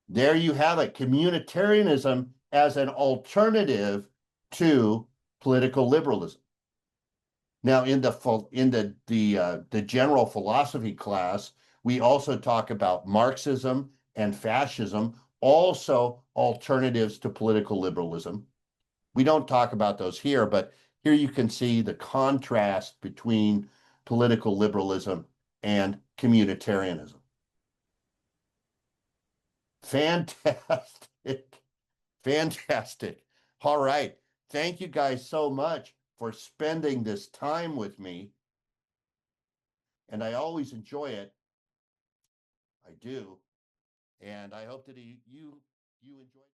There you have it. Communitarianism as an alternative to political liberalism. Now, in the general philosophy class, we also talk about Marxism and fascism, also alternatives to political liberalism. We don't talk about those here, but here you can see the contrast between political liberalism and communitarianism. Fantastic. Fantastic. All right. Thank you guys so much for spending this time with me. And I always enjoy it. I do. And I hope that you enjoy